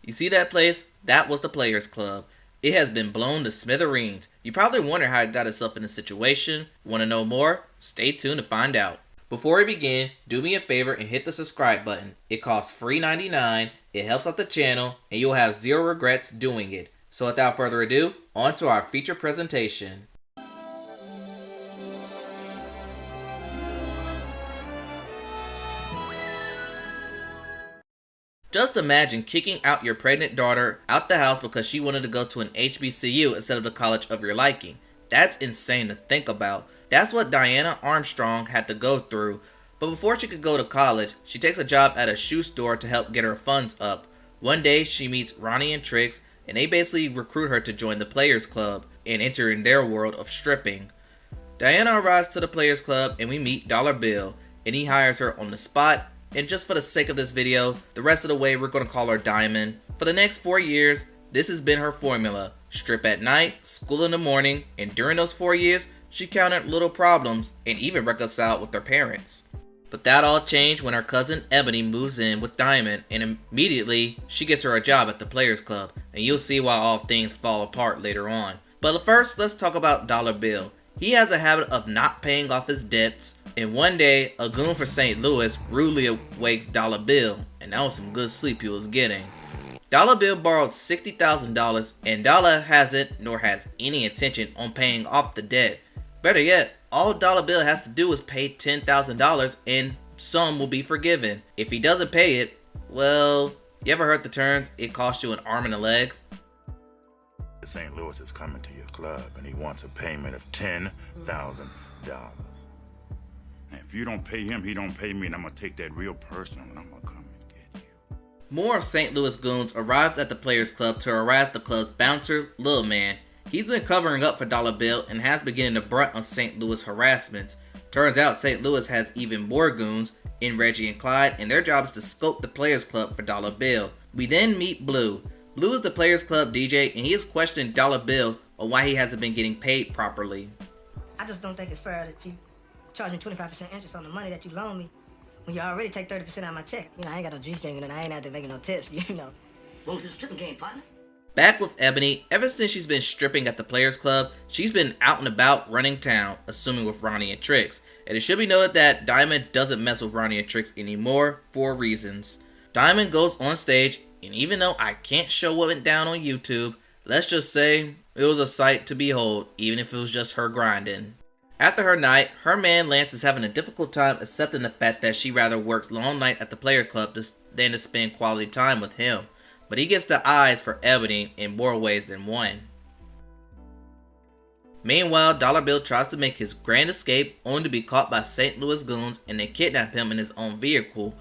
You see that place? That was the Players Club. It has been blown to smithereens. You probably wonder how it got itself in this situation. Want to know more? Stay tuned to find out. Before we begin, do me a favor and hit the subscribe button. It costs free $99, it helps out the channel, and you'll have zero regrets doing it. So without further ado, on to our feature presentation. Just imagine kicking out your pregnant daughter out the house because she wanted to go to an HBCU instead of the college of your liking. That's insane to think about. That's what Diana Armstrong had to go through. But before she could go to college, she takes a job at a shoe store to help get her funds up. One day she meets Ronnie and Trix, and they basically recruit her to join the Players Club and enter in their world of stripping. Diana arrives to the Players Club and we meet Dollar Bill, and he hires her on the spot. And just for the sake of this video, the rest of the way we're going to call her Diamond. For the next 4 years, this has been her formula. Strip at night, school in the morning, and during those 4 years, she countered little problems and even reconciled with her parents. But that all changed when her cousin Ebony moves in with Diamond, and immediately she gets her a job at the Players Club, and you'll see why all things fall apart later on. But first, let's talk about Dollar Bill. He has a habit of not paying off his debts, and one day, a goon for St. Louis rudely awakes Dollar Bill, and that was some good sleep he was getting. Dollar Bill borrowed $60,000, and Dollar hasn't, nor has any intention on paying off the debt. Better yet, all Dollar Bill has to do is pay $10,000, and some will be forgiven. If he doesn't pay it, well, you ever heard the terms, it costs you an arm and a leg? St. Louis is coming to your club, and he wants a payment of $10,000. If you don't pay him, he don't pay me, and I'm gonna take that real personal, and I'm gonna come and get you. More of St. Louis goons arrives at the Players Club to harass the club's bouncer, Lil Man. He's been covering up for Dollar Bill and has been getting the brunt of St. Louis harassment. Turns out St. Louis has even more goons in Reggie and Clyde, and their job is to scope the Players Club for Dollar Bill. We then meet Blue. Blue is the Players Club DJ, and he is questioning Dollar Bill on why he hasn't been getting paid properly. I just don't think it's fair that you charge me 25% interest on the money that you loan me when you already take 30% out of my check. You know, I ain't got no G-string and I ain't out there making no tips, you know. When was this stripping game, partner? Back with Ebony, ever since she's been stripping at the Players Club, she's been out and about running town, assuming with Ronnie and Trix. And it should be noted that Diamond doesn't mess with Ronnie and Trix anymore for reasons. Diamond goes on stage, and even though I can't show what went down on YouTube, let's just say it was a sight to behold, even if it was just her grinding. After her night, her man Lance is having a difficult time accepting the fact that she rather works long night at the Player Club than to spend quality time with him. But he gets the eyes for Ebony in more ways than one. Meanwhile, Dollar Bill tries to make his grand escape, only to be caught by St. Louis goons and they kidnap him in his own vehicle.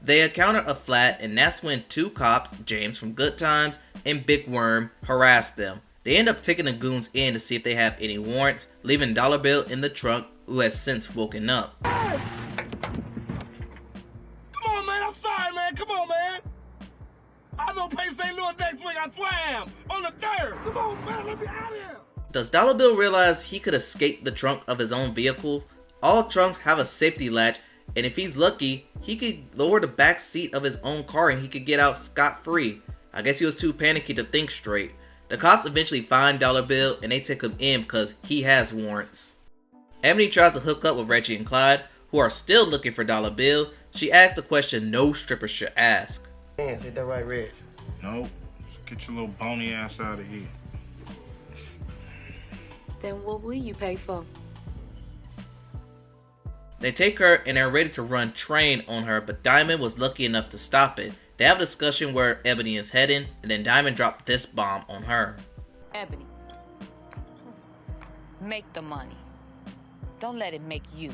They encounter a flat, and that's when two cops, James from Good Times and Big Worm, harass them. They end up taking the goons in to see if they have any warrants, leaving Dollar Bill in the trunk, who has since woken up. Hey! Come on, man, I'm sorry, man, come on, man. I'm gonna pay St. Louis next week, I swear I am, on the 3rd. Come on, man, let me out of here. Does Dollar Bill realize he could escape the trunk of his own vehicles? All trunks have a safety latch, and if he's lucky, he could lower the back seat of his own car and he could get out scot-free. I guess he was too panicky to think straight. The cops eventually find Dollar Bill and they take him in because he has warrants. Ebony tries to hook up with Reggie and Clyde, who are still looking for Dollar Bill. She asks the question no stripper should ask. Man, say that right, Reg. No, get your little bony ass out of here. Then what will you pay for? They take her and they're ready to run train on her, but Diamond was lucky enough to stop it. They have a discussion where Ebony is heading, and then Diamond dropped this bomb on her. Ebony, make the money. Don't let it make you.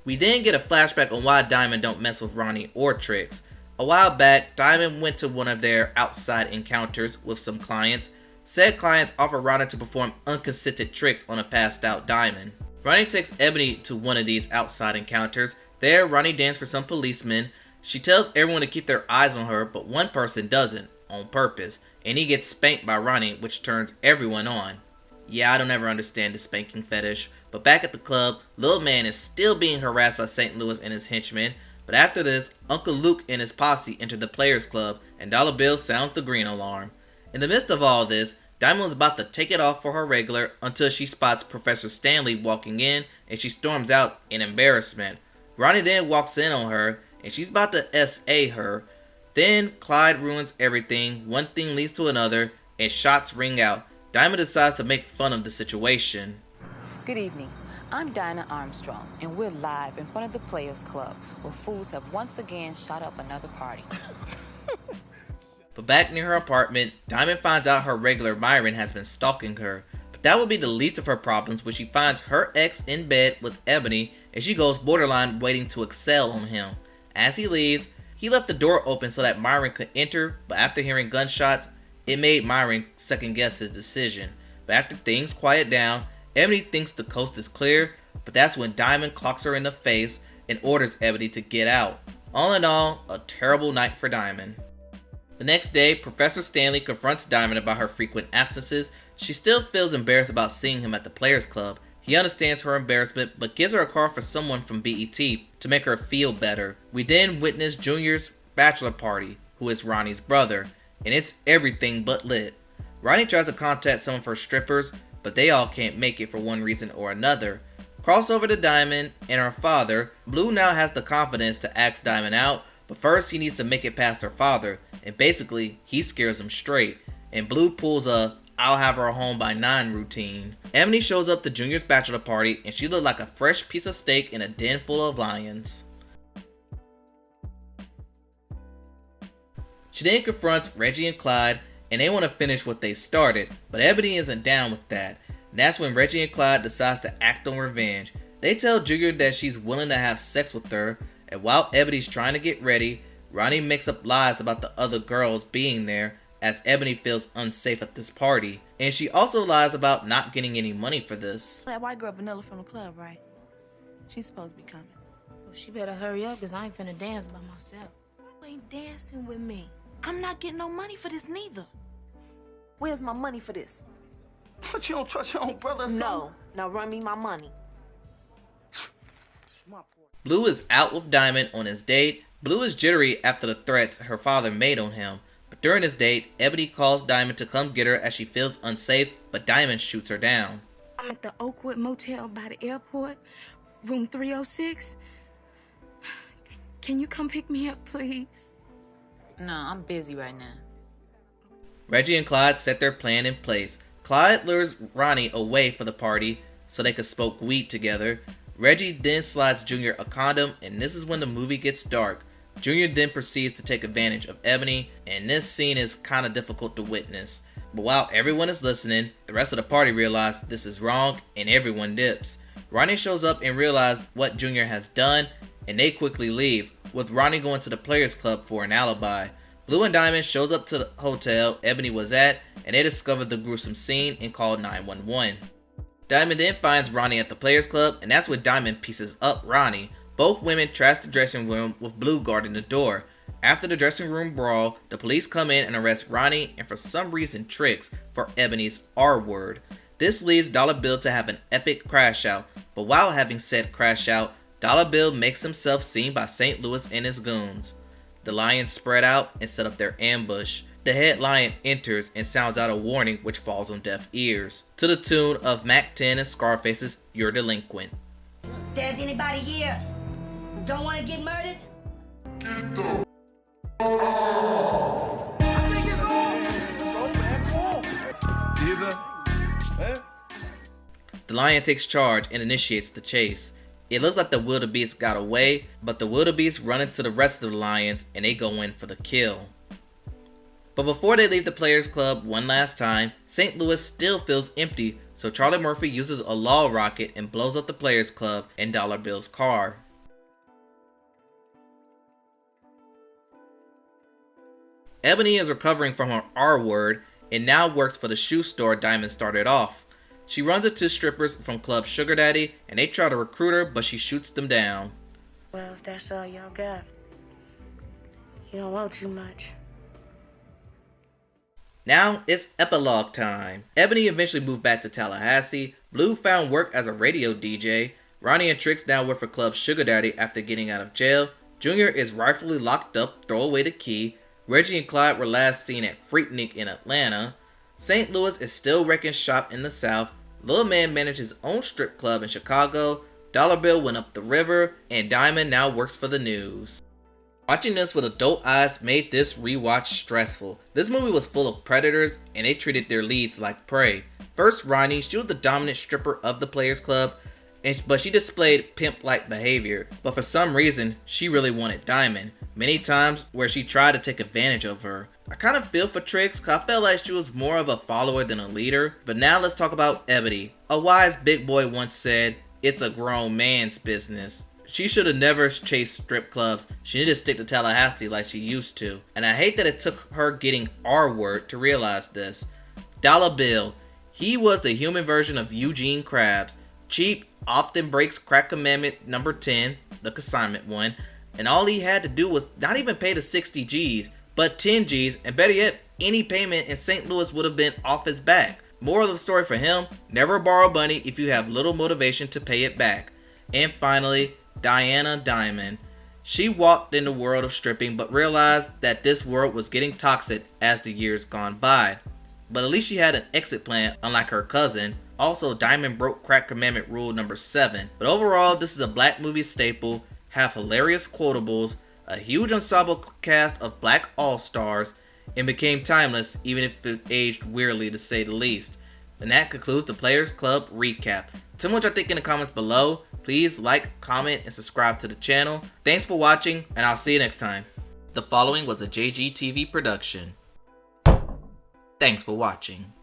We then get a flashback on why Diamond don't mess with Ronnie or Trix. A while back, Diamond went to one of their outside encounters with some clients. Said clients offer Ronnie to perform unconsented tricks on a passed out Diamond. Ronnie takes Ebony to one of these outside encounters. There, Ronnie dances for some policemen. She tells everyone to keep their eyes on her, but one person doesn't, on purpose, and he gets spanked by Ronnie, which turns everyone on. Yeah, I don't ever understand the spanking fetish. But back at the club, Lil Man is still being harassed by St. Louis and his henchmen. But after this, Uncle Luke and his posse enter the Players Club, and Dollar Bill sounds the green alarm. In the midst of all this, Diamond was about to take it off for her regular until she spots Professor Stanley walking in, and she storms out in embarrassment. Ronnie then walks in on her, and she's about to S.A. her. Then Clyde ruins everything, one thing leads to another, and shots ring out. Diamond decides to make fun of the situation. Good evening. I'm Dinah Armstrong, and we're live in front of the Players Club, where fools have once again shot up another party. But back near her apartment, Diamond finds out her regular Myron has been stalking her. But that would be the least of her problems when she finds her ex in bed with Ebony, and she goes borderline waiting to excel on him. As he leaves, he left the door open so that Myron could enter, but after hearing gunshots, it made Myron second guess his decision. But after things quiet down, Ebony thinks the coast is clear, but that's when Diamond clocks her in the face and orders Ebony to get out. All in all, a terrible night for Diamond. The next day, Professor Stanley confronts Diamond about her frequent absences. She still feels embarrassed about seeing him at the Players Club. He understands her embarrassment, but gives her a call for someone from BET to make her feel better. We then witness Junior's bachelor party, who is Ronnie's brother, and it's everything but lit. Ronnie tries to contact some of her strippers, but they all can't make it for one reason or another. Crossover to Diamond and her father. Blue now has the confidence to ask Diamond out, but first he needs to make it past her father, and basically he scares him straight, and Blue pulls a "I'll have her home by 9" routine. Ebony shows up to Junior's bachelor party, and she looks like a fresh piece of steak in a den full of lions. She then confronts Reggie and Clyde, and they want to finish what they started, but Ebony isn't down with that. And that's when Reggie and Clyde decides to act on revenge. They tell Junior that she's willing to have sex with her, and while Ebony's trying to get ready, Ronnie makes up lies about the other girls being there, as Ebony feels unsafe at this party. And she also lies about not getting any money for this. That white girl Vanilla from the club, right? She's supposed to be coming. Well, she better hurry up, because I ain't finna dance by myself. You ain't dancing with me. I'm not getting no money for this neither. Where's my money for this? But you don't trust your own brother, son? No. Now run me my money. Blue is out with Diamond on his date. Blue is jittery after the threats her father made on him. But during his date, Ebony calls Diamond to come get her as she feels unsafe, but Diamond shoots her down. I'm at the Oakwood Motel by the airport, room 306. Can you come pick me up, please? No, I'm busy right now. Reggie and Clyde set their plan in place. Clyde lures Ronnie away for the party so they could smoke weed together. Reggie then slides Junior a condom, and this is when the movie gets dark. Junior then proceeds to take advantage of Ebony, and this scene is kinda difficult to witness. But while everyone is listening, the rest of the party realize this is wrong, and everyone dips. Ronnie shows up and realizes what Junior has done, and they quickly leave, with Ronnie going to the Players Club for an alibi. Blue and Diamond shows up to the hotel Ebony was at, and they discover the gruesome scene and call 911. Diamond then finds Ronnie at the Players Club, and that's when Diamond pieces up Ronnie. Both women trash the dressing room with Blue guarding the door. After the dressing room brawl, the police come in and arrest Ronnie, and for some reason Trix for Ebony's R word. This leads Dollar Bill to have an epic crash out, but while having said crash out, Dollar Bill makes himself seen by St. Louis and his goons. The lions spread out and set up their ambush. The head lion enters and sounds out a warning which falls on deaf ears, to the tune of Mac 10 and Scarface's "You're Delinquent." There's anybody here who don't want to get murdered? The lion takes charge and initiates the chase. It looks like the wildebeest got away, but the wildebeest run into the rest of the lions and they go in for the kill. But before they leave the Players Club one last time, St. Louis still feels empty, so Charlie Murphy uses a law rocket and blows up the Players Club and Dollar Bill's car. Ebony is recovering from her R word and now works for the shoe store Diamond started off. She runs into strippers from Club Sugar Daddy and they try to recruit her, but she shoots them down. Well, if that's all y'all got, you don't want too much. Now it's epilogue time. Ebony eventually moved back to Tallahassee. Blue found work as a radio DJ. Ronnie and Trix now work for Club Sugar Daddy after getting out of jail. Junior is rightfully locked up, throw away the key. Reggie and Clyde were last seen at Freaknik in Atlanta. St. Louis is still wrecking shop in the South. Lil Man managed his own strip club in Chicago. Dollar Bill went up the river, and Diamond now works for the news. Watching this with adult eyes made this rewatch stressful. This movie was full of predators, and they treated their leads like prey. First, Ronnie, she was the dominant stripper of the Players Club, but she displayed pimp-like behavior. But for some reason, she really wanted Diamond. Many times where she tried to take advantage of her. I kind of feel for Trix, cause I felt like she was more of a follower than a leader. But now let's talk about Ebony. A wise big boy once said, "It's a grown man's business." She should have never chased strip clubs. She needed to stick to Tallahassee like she used to. And I hate that it took her getting R-word to realize this. Dollar Bill. He was the human version of Eugene Krabs. Cheap, often breaks crack commandment number 10, the consignment one. And all he had to do was not even pay the 60 G's, but 10 G's. And better yet, any payment in St. Louis would have been off his back. Moral of the story for him, never borrow money if you have little motivation to pay it back. And finally, Diana Diamond. She walked in the world of stripping but realized that this world was getting toxic as the years gone by. But at least she had an exit plan, unlike her cousin. Also, Diamond broke crack commandment rule number 7. But overall, this is a black movie staple, have hilarious quotables, a huge ensemble cast of black all-stars, and became timeless even if it aged weirdly to say the least. And that concludes the Players Club recap. Tell me what you think in the comments below. Please like, comment, and subscribe to the channel. Thanks for watching, and I'll see you next time. The following was a JGTV production. Thanks for watching.